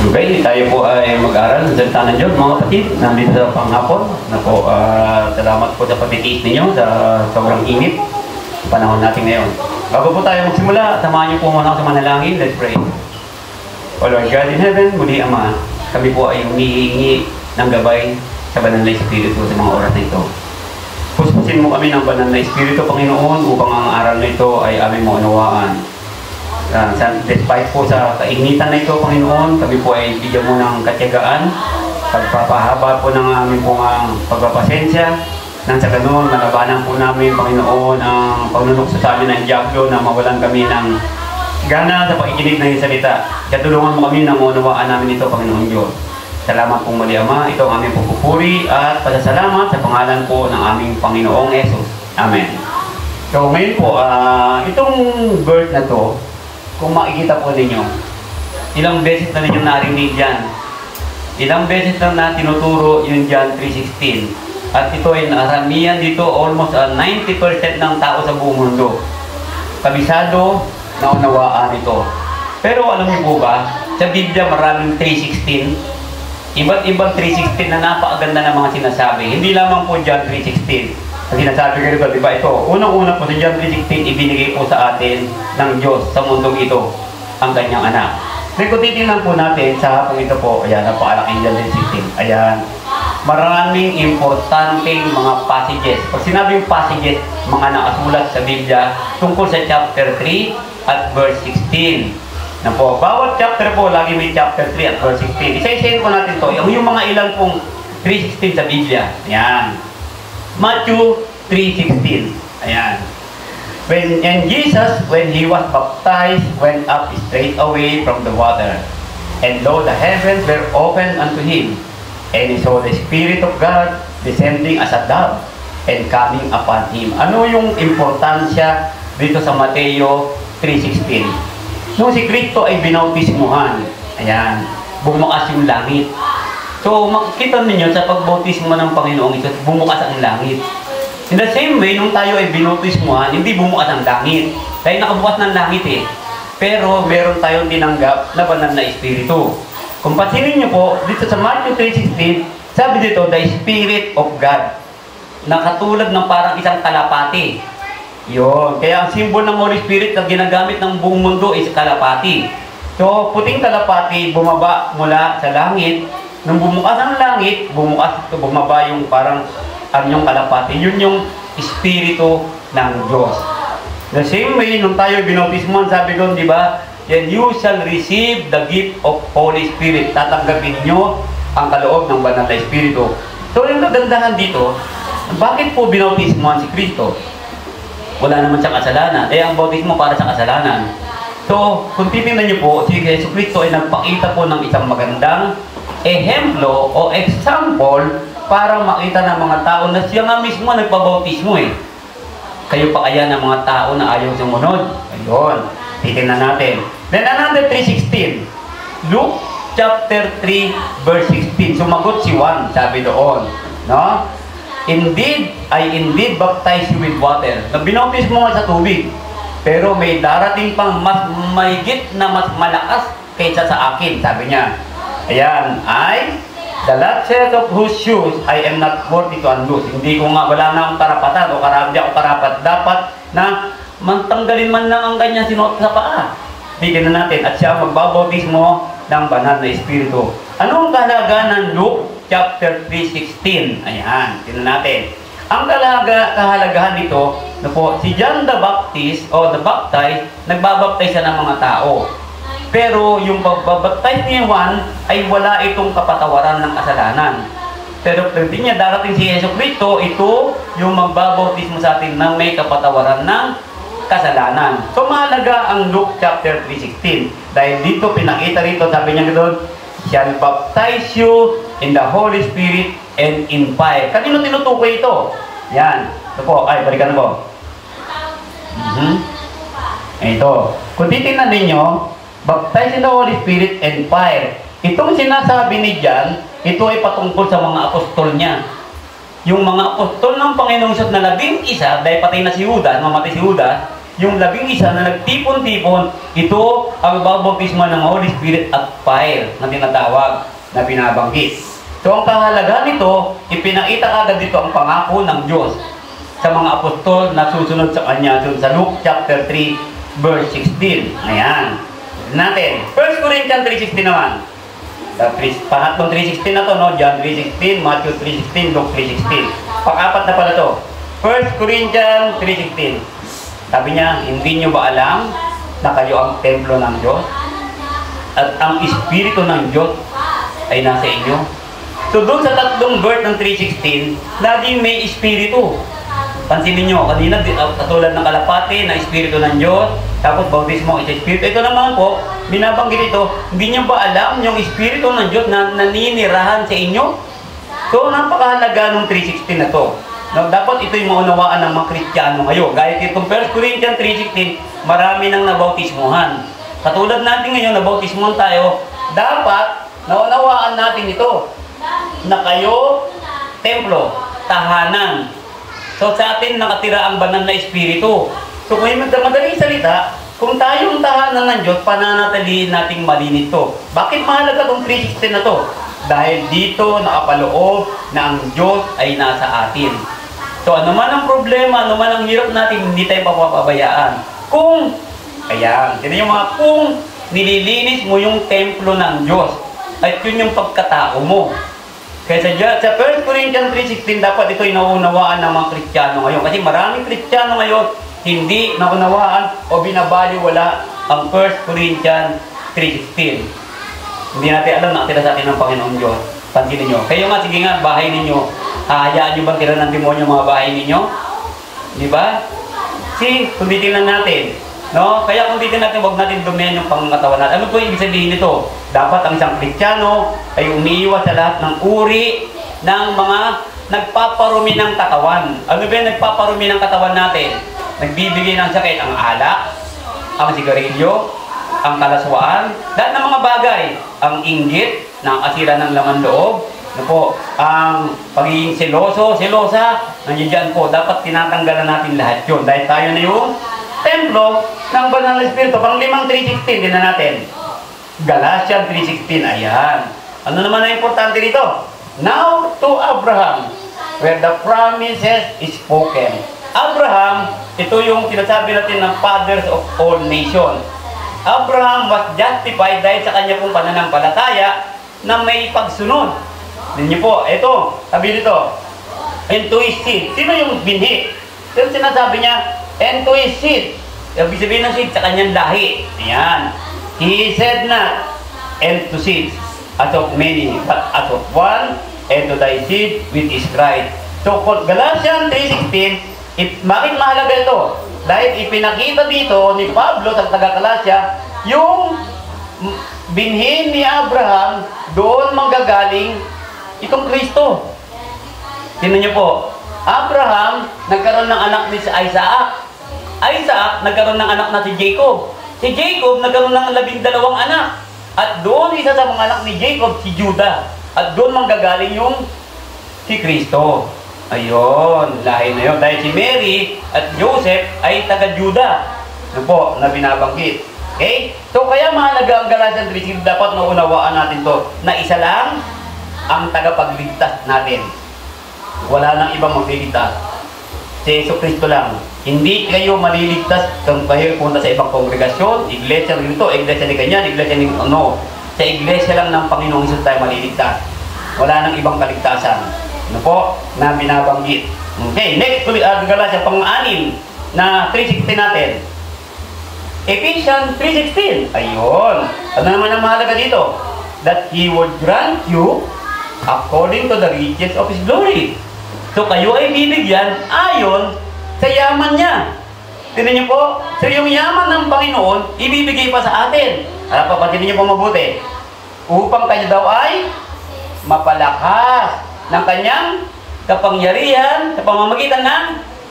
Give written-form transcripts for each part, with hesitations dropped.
Okay, tayo po ay mag-aral ng salita ng Diyos, mga kapatid. Nandito sa panghapon. Salamat po sa pagtitiis ninyo sa sobrang init panahon natin ngayon. Bago po tayo magsimula, samahan niyo po muna ako sa manalangin. Let's pray. O Lord God in heaven, muli Ama, kami po ay humihingi ng gabay sa banal na Espiritu sa mga oras na ito. Puspusin mo kami ng banal na Espiritu, Panginoon, upang ang aral na ito ay aming maunawaan. Despite po sa kainitan na ito, Panginoon, kami po ay bigyan mo ng katiyagaan, pagpapahaba po ng aming pong pagpapasensya, nang sa ganun, manabanan po namin, Panginoon, ang pagnunukso sa amin ng Diablo na mawalan kami ng gana sa pakikinig ng salita. Katulungan mo kami na maunawaan namin ito, Panginoon Diyos. Salamat pong muli, Ama. Ito ang aming pupupuri at pasasalamat sa pangalan po ng aming Panginoong Jesus. Amen. So ngayon po, itong verse na to, kung makikita po ninyo, ilang beses na ninyong narinig yan. Ilang beses na tinuturo yung John 3:16. At ito ay naramihan dito, almost 90% ng tao sa buong mundo. Kabisado, naunawaan ito. Pero alam niyo po ba, sa Biblia maraming 3:16. Iba't ibang 3:16 na napakaganda ng mga sinasabi. Hindi lamang po John 3:16. Ang sinasabi ko dito, diba ito? Unang-una po sa John 3:16, ibinigay po sa atin ng Diyos sa mundong ito ang kanyang anak. Then kung titignan po natin sa hapong ito po, ayan, napakalaking John 3:16. Ayan, maraming importanteng mga passages. Pag sinabing passages, mga nakasulat sa Biblia tungkol sa chapter 3 at verse 16. Na po, bawat chapter po, lagi may chapter 3 at verse 16. Isa-isayin po natin to. Yung mga ilang pong 3:16 sa Biblia. Ayan. Matthew 3:16. Ayan. And Jesus, when he was baptized, went up straight away from the water. And lo, the heavens were opened unto him. And he saw the Spirit of God descending as a dove and coming upon him. Ano yung importansya dito sa Mateo 3:16? Nung si Kristo ay binautismuhan, ayan, bumukas yung langit. So, makikita ninyo sa pagbautismo ng Panginoong Isus, bumukas ang langit. In the same way, nung tayo ay binautismuhan, hindi bumukas ang langit. Dahil nakabukas ng langit eh. Pero meron tayong tinanggap na banal na Espiritu. Kung pansinin nyo po, dito sa Matthew 3:16, sabi dito, the Spirit of God. Nakatulad ng parang isang kalapati. Yun. Kaya ang simbol ng Holy Spirit na ginagamit ng buong mundo is kalapati. So, puting kalapati bumaba mula sa langit. Nung bumukas ang langit, bumaba yung parang yung kalapati. Yun yung Espiritu ng Diyos. The same way, nung tayo binautismuhan, sabi doon, di ba? And you shall receive the gift of Holy Spirit. Tatanggapin nyo ang kaloob ng banal na Espiritu. So, yung kagandahan dito, bakit po binautismuhan si Kristo? Wala naman siyang kasalanan. Ang bautismo para sa kasalanan. So, kung titingnan nyo po, si Yesu Kristo ay nagpakita po ng isang magandang ehemplo o example para makita ng mga tao na siya nga mismo nagpabautismo eh. Kayo pa kaya ng mga tao na ayaw sumunod? Ayun. Titingnan natin. Then another 3:16. Luke chapter 3 verse 16. Sumagot si Juan, sabi doon. No? Indeed, I indeed baptize you with water. Binautis mo nga sa tubig. Pero may darating pang mas mahigit na mas malakas kaysa sa akin, sabi niya. Ayan, the latchet of whose shoes I am not worthy to unloose. Hindi ko nga, wala na akong karapatan o hindi ako karapat. Dapat na mantanggalin man lang ang kanyang sinuot sa paa. Tignan na natin. At siya magbabautismo ng banal na Espiritu. Anong kahalaga ng Luke chapter 3:16? Ayan, tignan natin. Ang kahalagahan dito, na po, si John the Baptist o the Baptized, nagbabaptize siya ng mga tao. Pero yung pagbabaptize ni Juan ay wala itong kapatawaran ng kasalanan. Pero hindi niya darating si Yesu Cristo, ito yung magbabautismo sa atin na may kapatawaran ng kasalanan. So mahalaga ang Luke chapter 3:16. Dahil dito pinakita rito, sabi niya doon, shall baptize you in the Holy Spirit and in fire. Kanino tinutukoy ito? Yan. Ito po. Ay, balikan na po. Ito. Kung titignan ninyo, baptize in the Holy Spirit and fire. Itong sinasabi ni John, ito ay patungkol sa mga apostol niya. Yung mga apostol ng Panginoong Isus na 11, dahil patay na si Judas, mamatay si Judas, yung 11 na nagtipon-tipon, ito ang babautismo ng Holy Spirit at fire na tinatawag na binabanggit. So ang kahalagahan nito, ipinakita agad dito ang pangako ng Diyos sa mga apostol na susunod sa Kanya sa Luke chapter 3 verse 16. Ayan. Natin. 1 Corinthians 3.16 naman. Pangatlong 3.16 na to, no? John 3.16, Matthew 3.16, Luke 3.16. Pang-apat na pala to. 1 Corinthians 3.16. Sabi niya, hindi nyo ba alam na kayo ang templo ng Diyos? At ang Espiritu ng Diyos ay nasa inyo? So doon sa tatlong verse ng 3.16, laging may Espiritu. Pansinin nyo, kanina katulad ng kalapati na Espiritu ng Diyos, tapos bautismo is Espiritu. Ito naman po, binabanggit ito, hindi nyo ba alam yung Espiritu ng Diyos na naninirahan sa inyo? So, napakahalaga ng 3.16 na to. No, dapat ito yung maunawaan ng mga Kristiyano ngayon. Gaya itong 1 Corinthians 3.16, marami nang nabautismuhan. Katulad natin ngayon, nabautismuhan tayo, dapat naunawaan natin ito, na kayo, templo, tahanan. So sa atin nakatira ang banal na Espiritu. So kung madaling salita, kung tayong tahanan ng Diyos, pananatilihin nating malinis to. Bakit mahalaga itong 3.16 na to? Dahil dito nakapaloob na ang Diyos ay nasa atin. So ano man ang problema, ano man ang hirap natin, hindi tayo papabayaan. Kung, ayan, yun yung mga kung nililinis mo yung templo ng Diyos, at yun yung pagkatao mo. Kaya sa 1 Corinthians 3.16, dapat ito inaunawaan ng mga Kristiyano ngayon. Kasi maraming Kristiyano ngayon, hindi naunawaan o binabaliwala ang 1 Corinthians 3.16. Hindi natin alam na tira sa atin ng Panginoon Diyos. Pansinin nyo. Kayo nga, sige nga, bahay ninyo. Hayaan nyo ba tira ng demonyo mga bahay ninyo? Di ba? Kung titingnan natin. No? Kaya kung titingnan natin, huwag natin dumihan yung pangangatawan natin. Ano po yung ibig sabihin nito? Dapat ang isang Kristiyano ay umiiwas sa lahat ng uri ng mga nagpaparumi ng katawan. Ano ba yung nagpaparumi ng katawan natin? Nagbibigay ng sakit ang alak, ang sigarilyo, ang kalaswaan, lahat ng mga bagay, ang inggit, nakakasira ng laman loob, ano po, ang pagiging seloso, selosa, nandiyan po, dapat tinatanggalan natin lahat yun. Dahil tayo na yung templo ng banal na Espiritu. Pang-limang 3.16, din na natin. Galatians 3.16, ayan. Ano naman ang importante dito? Now to Abraham, where the promises is spoken. Abraham, ito yung sinasabi natin ng fathers of all nations. Abraham was justified dahil sa kanya pong pananampalataya na may pagsunod. Ninyo po, ito, sabi dito, and to his seed. Sino yung binhi? Yung sinasabi niya, and to his seed. Ibig sabihin ng seed, sa kanyang lahi. Ayan. He said not, and to seed, as of many, but as of one, and to thy seed, which is Christ. So, Galatians 3.16, bakit mahalaga ito? Dahil ipinakita dito ni Pablo sa taga-Galatia, yung binhin ni Abraham, doon manggagaling itong Kristo. Tingnan niyo po, Abraham, nagkaroon ng anak ni Isaac. Isaac, nagkaroon ng anak na si Jacob. Si Jacob, nagkaroon ng 12 anak. At doon, isa sa mga anak ni Jacob, si Judah. At doon manggagaling yung si Kristo. Ayun, lahi na yun. Dahil si Mary at Joseph ay taga-Judah. Ano po, na binabanggit. Okay? So, kaya mahalaga ang Galatians 3, dapat maunawaan natin to na isa lang ang tagapagligtas natin. Wala nang ibang magliligtas. Si Yesu Kristo lang. Hindi kayo maliligtas kung kayo punta sa ibang kongregasyon, iglesia nito, iglesia ni ganyan, iglesia ni ano. Sa iglesia lang ng Panginoong Hesus tayo maliligtas. Wala nang ibang kaligtasan. Ano po? Na binabanggit. Okay, next Galatia, pang-anim na 3.16 natin. Ephesians 3.16. Ayun. Ano naman ang mahalaga dito? That He would grant you according to the riches of His glory. So kayo ay bibigyan ayon sa yaman niya. Tignan niyo po, so yung yaman ng Panginoon, ibibigay pa sa atin. Papatinin niyo po mabuti. Upang kayo daw ay mapalakas ng kanyang kapangyarihan sa pamamagitan ng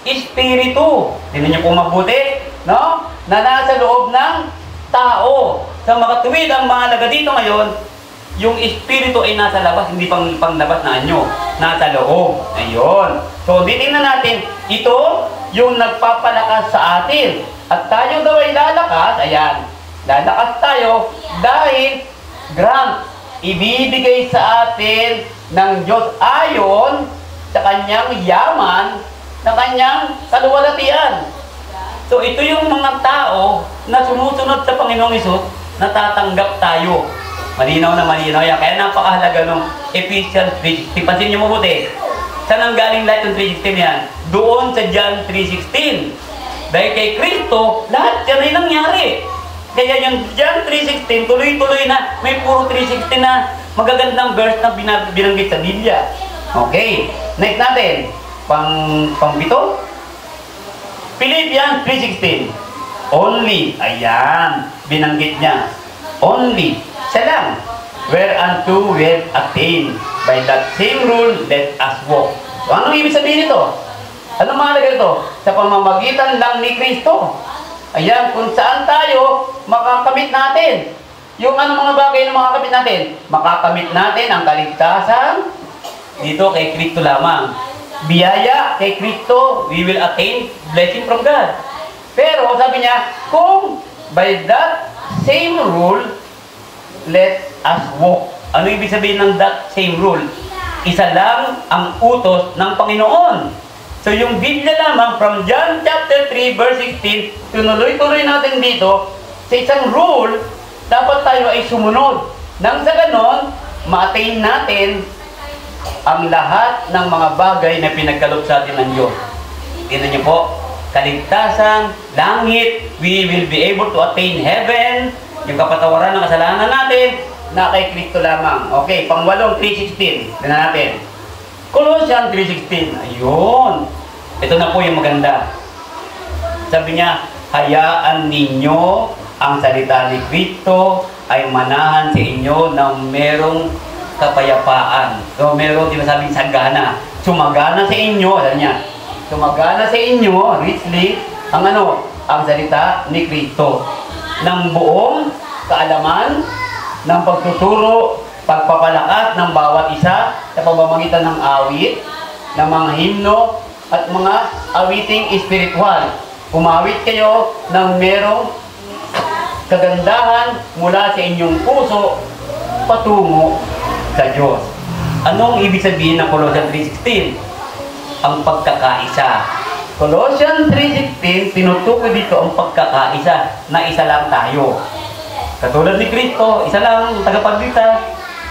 Espiritu. Tignan niyo po mabuti, no? Na nasa loob ng tao. Sa makatuwid ang mahalaga dito ngayon, yung Espiritu ay nasa labas, hindi panglabas na anyo. Nasa loob. Ayun. So, titingnan natin, ito yung nagpapalakas sa atin. At tayo daw ay lalakas, ayan, lalakas tayo dahil grant, ibibigay sa atin ng Diyos ayon sa kanyang yaman na kanyang kaluwalhatian. So ito yung mga tao na sumusunod sa Panginoong Hesus, natatanggap tayo. Malinaw na malinaw yan. Kaya napakahalaga ng Ephesians 3:16. Pansin niyo mabuti. Saan ang galing lahat ng 3:16 yan? Doon sa John 3:16. Dahil kay Kristo, lahat yan ay nangyari. Kaya yung John 3:16, tuloy-tuloy na, may puro 3:16 na magagandang verse na binanggit sa Biblia. Okay. Next natin. Pang-pito. Philippians 3:16. Only. Ayan. Binanggit niya. Only. Siya lang. Whereunto we have attained. By that same rule, let us walk. So, anong ibig sabihin nito? Anong mahalaga ito? Sa pamamagitan lang ni Kristo. Ayan, kung saan tayo makakamit natin. Yung anong mga bagay na makakamit natin? Makakamit natin ang kaligtasan dito kay Kristo lamang. Biyaya kay Kristo, we will attain blessing from God. Pero sabi niya, kung by that same rule, let us walk. Ano ibig sabihin ng that same rule? Isa lang ang utos ng Panginoon. So yung Biblia lamang from John chapter 3 verse 16, tuloy-tuloy natin dito, sa isang rule, dapat tayo ay sumunod. Nang sa ganon, ma-attain natin ang lahat ng mga bagay na pinagkaloob sa atin ng Diyos. Tingnan niyo po, kaligtasan, langit, we will be able to attain heaven, yung kapatawaran ng kasalanan natin, na kay Kristo lamang. Okay, pang-8, 3:16. Tingnan natin. Colossians 3:16. Ayun. Ito na po yung maganda. Sabi niya, hayaan ninyo ang salita ni Kristo ay manahan sa inyo ng merong kapayapaan. So, merong sinasabing sagana. Sumagana sa inyo, alam niya, sumagana sa inyo, richly, ang ano? Ang salita ni Kristo. Ng buong kaalaman, ng pagtuturo, pagpapalakas ng bawat isa sa pamamagitan ng awit, ng mga himno, at mga awiting espiritual. Umawit kayo ng merong kagandahan mula sa inyong puso patungo sa Diyos. Anong ibig sabihin ng Colossians 3:16? Ang pagkakaisa. Colossians 3:16, tinutukoy dito ang pagkakaisa na isa lang tayo. Katulad ni Kristo, isa lang tagapagligtas,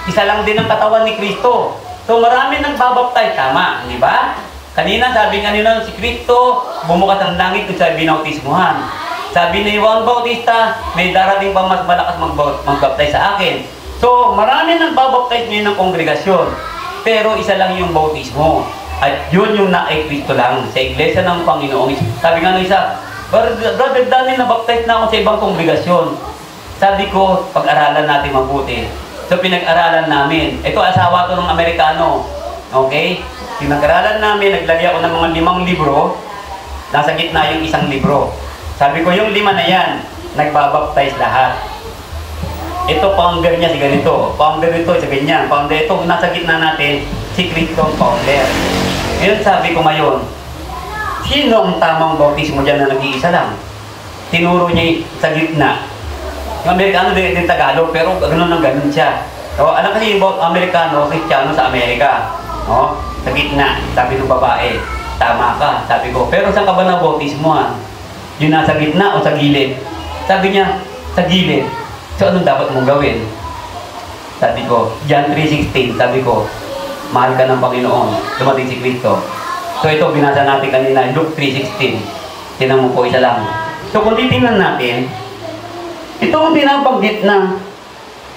isa lang din ang katawan ni Kristo. So marami nang babaptize, tama, di ba? Kanina sabi kanina si Kristo, bumukas ang langit kung siya binautismuhan. Sabi ni Juan Bautista, may darating pa mas malakas magbaptize sa akin. So marami nang babaptize ngayon ng kongregasyon, pero isa lang yung bautismo. At yun yung na kay Kristo lang, sa iglesia ng Panginoon. Sabi nga nung isa, Brother Daniel, nabaptize na ako sa ibang kongregasyon. Sabi ko, pag-aralan natin mabuti. So, pinag-aralan namin. Ito, asawa ko ng Amerikano. Okay? Pinag-aralan namin, naglagay ako ng mga 5 libro. Nasa gitna yung 1 libro. Sabi ko, yung 5 na yan, nagbabaptize lahat. Ito, founder niya si ganito. Founder ito, sa ganyan. Founder ito, nasa gitna natin, si Kristo ang founder. Ngayon, sabi ko ngayon, sino ang tamang bautismo dyan na nag-iisa lang? Tinuro niya sa gitna. Yung Amerikano din Tagalog, pero gano'n ng gano'n siya. So, alam kasi yung Amerikano, Kristiyano sa Amerika. No? Sa gitna, sabi ng babae, tama ka, sabi ko. Pero saan ka ba na bautismohan? Yung nasa gitna o sa gilid? Sabi niya, sa gilid. So, anong dapat mong gawin? Sabi ko, John 3:16, sabi ko, mahal ka ng Panginoon, dumating si Kristo. So, ito, binasa natin kanina, Luke 3:16. Tinan mo po, isa lang. So, kung titingnan natin, ito ang pinabanggit na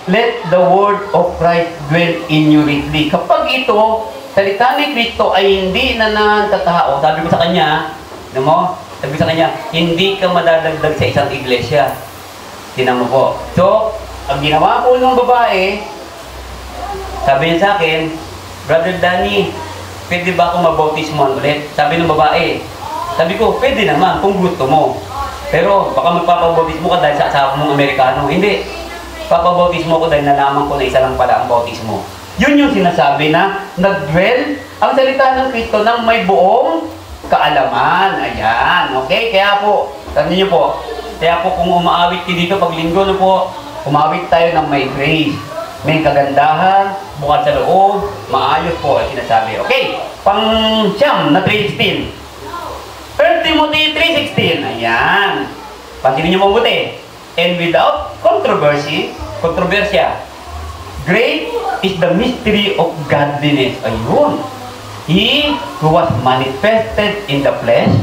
let the word of Christ dwell in you richly. Kapag ito, salita ni Kristo ay hindi na natatao, sabi ko sa kanya, sabi ko sa kanya, hindi ka madadagdag sa isang iglesia. Tinan mo po. So, ang ginawa ko ng babae, sabi niya sa akin, Brother Danny, pwede ba akong mabautismohan ulit? Sabi ng babae, sabi ko, pwede naman kung gusto mo. Pero baka magpapabautismo ka dahil sa asawa mong Amerikano. Hindi. Papabautismo ko dahil nalaman ko na isa lang pala ang bautismo. Yun yung sinasabi na nag-dwell ang salita ng Kristo ng may buong kaalaman. Ayan. Okay? Kaya po, Tandaan niyo po, kaya po kung umaawit kayo dito pag linggo na po, umawit tayo ng may grace, may kagandahan, bukal sa loob, maayos po ang sinasabi. Okay, pang-siyam na 3:16. 1 Timothy 3:16. Ayan. Pansinin niyo mabuti. And without controversy, kontrobersya, great is the mystery of godliness. Ayun. He who was manifested in the flesh,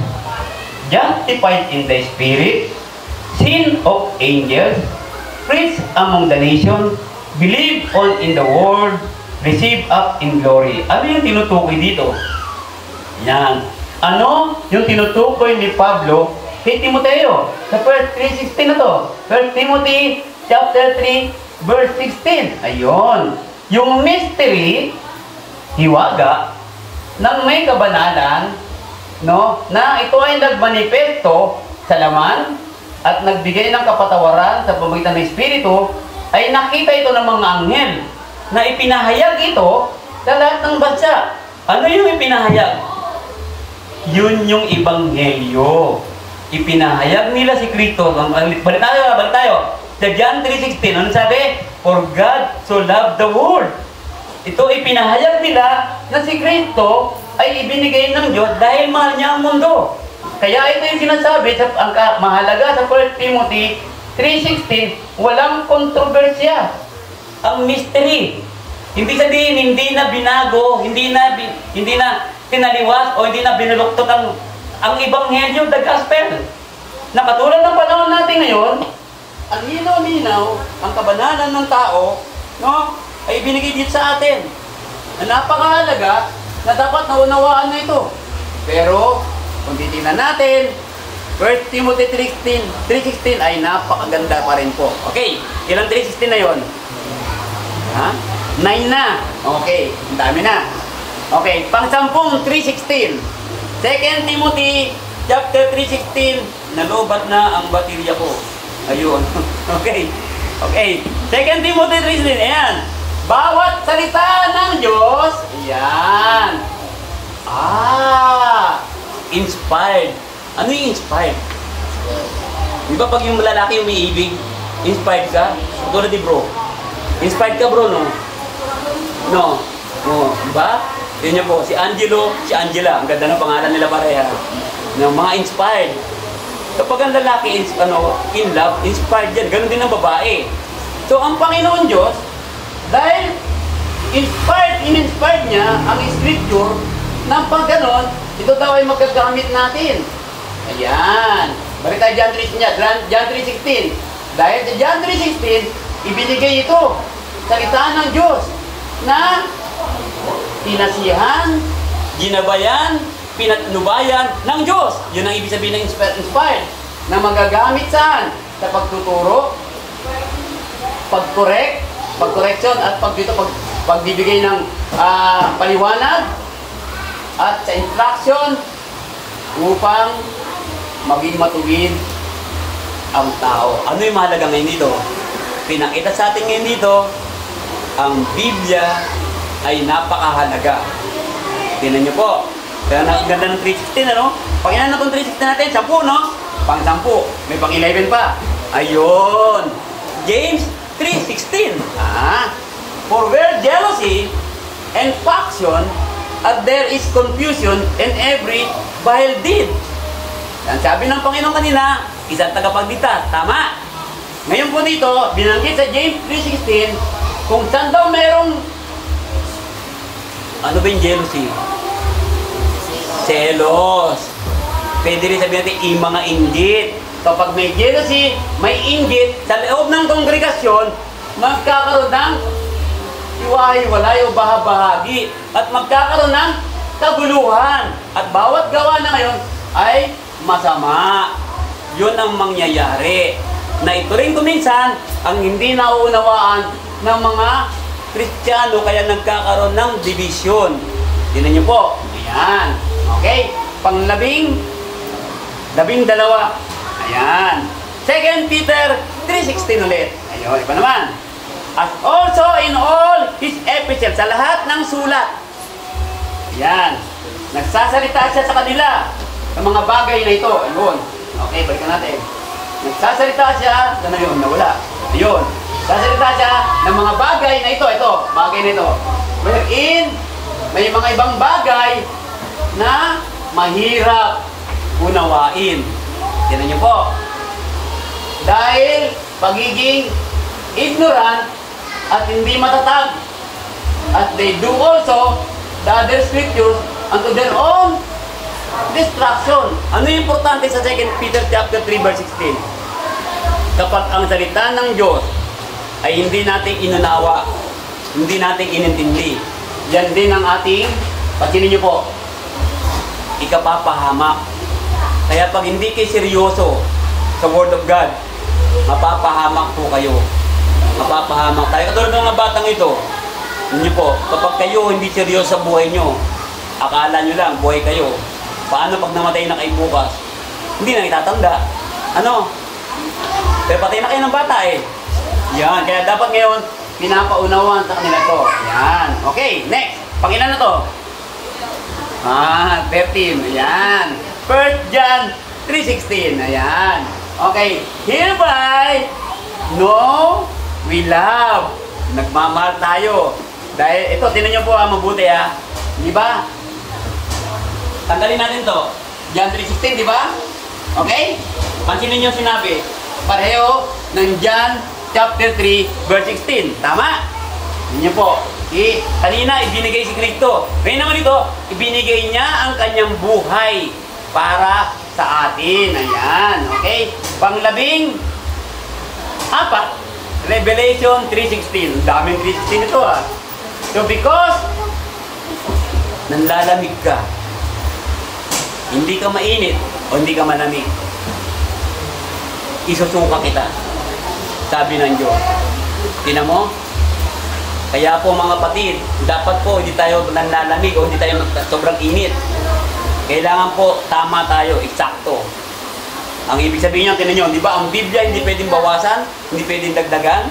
justified in the spirit, seen of angels, preached among the nations, believed on in the world, received up in glory. Ano yung tinutukoy dito? Yan. Ano yung tinutukoy ni Pablo kay Timoteo? Sa 1 3:16 na to. 1 Timothy chapter 3 verse 16. Ayun. Yung mystery, hiwaga, ng may kabanalan, no, na ito ay nagmanifesto sa laman at nagbigay ng kapatawaran sa pamamagitan ng Espiritu, ay nakita ito ng mga anghel na ipinahayag ito sa lahat ng bansa. Ano yung ipinahayag? Yun yung Ebanghelyo. Ipinahayag nila si Kristo. Balik tayo. Sa John 3:16, ano sabi? For God so loved the world. Ito ipinahayag nila na si Kristo ay ibinigay ng Diyos dahil mahal niya ang mundo. Kaya ito yung sinasabi sa ang mahalaga sa 1 Timothy 3:16, walang kontrobersya. Ang mystery. Hindi sabihin, hindi na binago, hindi na tinaliwas o hindi na binuluktot ang Ebanghelyo, the Gospel. Na katulad ng panahon natin ngayon, ang linaw-linaw, ang kabanalan ng tao, no, ay ibinigay dito sa atin. Na napakahalaga na dapat naunawaan na ito. Pero, kung titingnan natin, 1 Timothy 3:16 ay napakaganda pa rin po. Okay, ilang 3:16 na yon? Ha? 9 na. Okay, ang dami na. Okay, pang-sampung 3:16. 2 Timothy chapter 3:16, nalubat na ang baterya ko. Ayun. Okay. 2 Timothy 3:16, ayan. Bawat salita ng Diyos, ayan. Inspired. Ano yung inspired? Di ba pag yung lalaki umiibig, inspired ka? Tulad ni bro. Inspired ka bro, no? No. Diba? Yun niya po, si Angelo, si Angela. Ang ganda ng pangalan nila pareha. No, mga inspired. Kapag ang lalaki in love, inspired yan. Ganon din ang babae. So, ang Panginoon Diyos, dahil in-inspired niya ang scripture, nang pag ganon, ito daw ay magagamit natin. Ayan. Balik tayo John 3:16. Dahil sa John 3:16, ibinigay ito, salita ng Diyos, na pinasihan, ginabayan, pinatnubayan ng Diyos. Yun ang ibig sabihin ng inspired. Na magagamit saan? Sa pagtuturo, pagcorrection, at pagbibigay ng paliwanag, at sa instruction, upang maging matuwid ang tao. Ano yung mahalaga ngayon dito? Pinakita sa atin ngayon dito, ang Biblia ay napakahalaga. Tingnan nyo po. Kaya ang ganda ng 3:16, ano? Pag inan na itong 3:16 natin, 10, no? Pang-10. May pang-11 pa. Ayun. James 3:16. For where jealousy and faction, there is confusion and every vile deed. Ang sabi ng Panginoon kanina, isang tagapagligtas. Tama. Ngayon po dito, binanggit sa James 3:16, kung saan daw merong, ano ba yung jealousy? Selos. Pwede rin sabihin natin, mga inggit. Kapag may jealousy, may inggit, sa loob ng kongregasyon, magkakaroon ng hiwa-hiwalay o bahabahagi. At magkakaroon ng kaguluhan. At bawat gawa na ngayon ay masama. Yun ang mangyayari. Na ito rin kuminsan ang hindi nauunawaan ng mga Kristiyano, kaya nagkakaroon ng division. Tingnan niyo po. Ayan. Okay? Pang-12. Ayan. 2 Peter 3:16 ulit. Ayun, iba naman. As also in all his epistles, sa lahat ng sulat. Ayan. Nagsasalita siya sa kanila sa mga bagay na ito. Ayun. Okay, balikan natin. Nagsasalita siya, ano yun, nawala. Ayun. Sasalita siya ng mga bagay na ito, bagay na ito. Wherein, may mga ibang bagay na mahirap unawain. Tignan niyo po. Dahil pagiging ignorant at hindi matatag, at they do also the other scriptures unto their own destruction. Ano yung importante sa 2 Peter chapter 3 verse 16? Kapag ang salita ng Diyos ay hindi natin inunawa, hindi natin inintindi, yan din ang ating, pansinin niyo po, ikapapahamak. Kaya pag hindi kayo seryoso sa Word of God, mapapahamak po kayo. Mapapahamak tayo. Katulad ng mga batang ito, hindi po, kapag kayo hindi seryoso sa buhay nyo, akala nyo lang, buhay kayo. Paano pag namatay na kayo bukas? Hindi na itatanda. Ano? Pero patay na kayo ng bata eh. Yan, kaya dapat ngayon, pinapaunawan sa kanila to. Yan. Okay, next. Pangilan na to? 13. Ayan. 1 John 3:16. Ayan. Okay. Hereby, know we love. Nagmamahal tayo. Dahil ito, tinan nyo po mabuti Di ba? Tanggalin natin to. John 3:16, di ba? Okay? Pansinin nyo sinabi. Pareho ng John chapter 3, verse 16. Tama? Yun nyo po. Kanina, ibinigay si Kristo. Ngayon naman ito, ibinigay niya ang kanyang buhay para sa atin. Ayan. Okay? Panglabing 4, Revelation 3:16. Daming 3:16 ito So because nanlalamig ka, hindi ka mainit o hindi ka malamig, isusuka kita. Sabi ng Diyos. Tingnan mo? Kaya po mga kapatid, dapat po hindi tayo nanlalamig o hindi tayo sobrang init. Kailangan po tama tayo, eksakto. Ang ibig sabihin niya, tingnan nyo, di ba ang Biblia hindi pwedeng bawasan, hindi pwedeng dagdagan.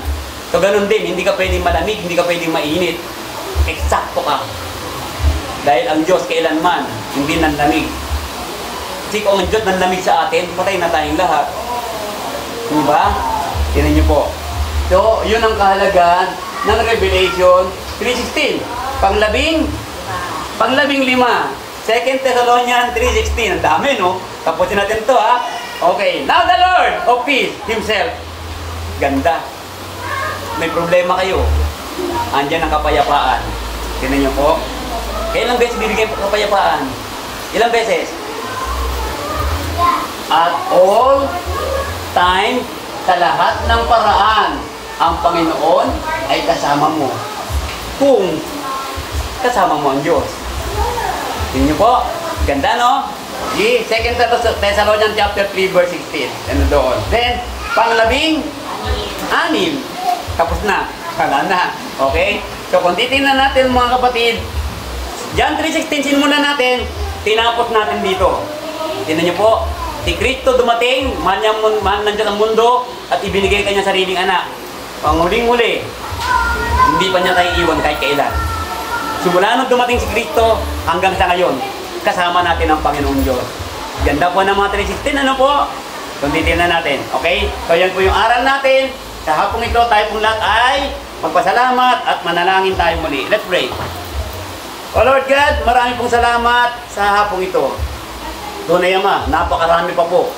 So ganun din, hindi ka pwedeng malamig, hindi ka pwedeng mainit. Eksakto ka. Dahil ang Diyos kailanman hindi nanlamig. Kasi kung ang Diyos nanlamig sa atin, patay na tayong lahat. Di ba? Tingnan nyo po. So, yun ang kahalagaan ng Revelation 3:16. Panglabing 5. 2 Thessalonians 3:16. Ang dami, no? Tapusin natin to, Okay. Now the Lord of peace Himself. Ganda. May problema kayo. Andyan ang kapayapaan. Tingnan nyo po. Kailang beses bibigyan po kapayapaan? Ilang beses? At all time, sa lahat ng paraan, ang Panginoon ay kasama mo. Kung kasama mo ang Diyos. Tingnan nyo po. Ganda, no? 2 Thessalonians chapter 3 verse 16. Ano doon? Then, panglabing 6. Tapos na. Wala na. Okay? So, kung titignan natin mga kapatid, John 3:16, sinmula natin, tinapos natin dito. Tingnan nyo po. Si Kristo dumating, mahal ng Diyos ang mundo, at ibinigay kanyang sariling anak. Panghuling-huli, hindi pa niya tayo iwan kahit kailan. Simula nung dumating si Kristo, hanggang sa ngayon, kasama natin ang Panginoon Diyos. Ganda po ng mga 3:16, ano po? Kung titignan natin, okay? So yan po yung aral natin. Sa hapong ito, tayo pong lahat ay magpasalamat at manalangin tayo muli. Let's pray. O Lord God, marami pong salamat sa hapong ito. Tunay Ama, napakarami pa po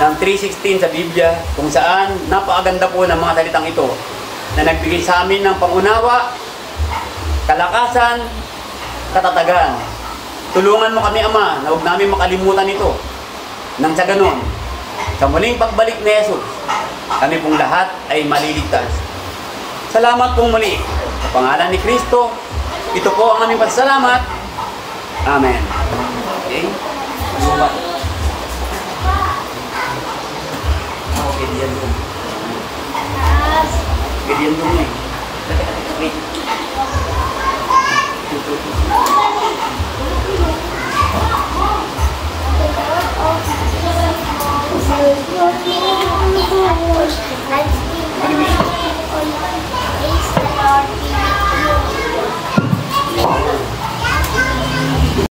ng 3:16 sa Biblia, kung saan napakaganda po ng mga salitang ito na nagbigay sa amin ng pangunawa, kalakasan, katatagan. Tulungan mo kami Ama na huwag namin makalimutan ito. Nang sa ganon, sa muling pagbalik ni Jesus, kami pong lahat ay maliligtas. Salamat pong muli. Sa pangalan ni Kristo, ito po ang aming pasalamat. Amen. Okay? Subat. Okay, diyan doon. Okay, diyan doon eh.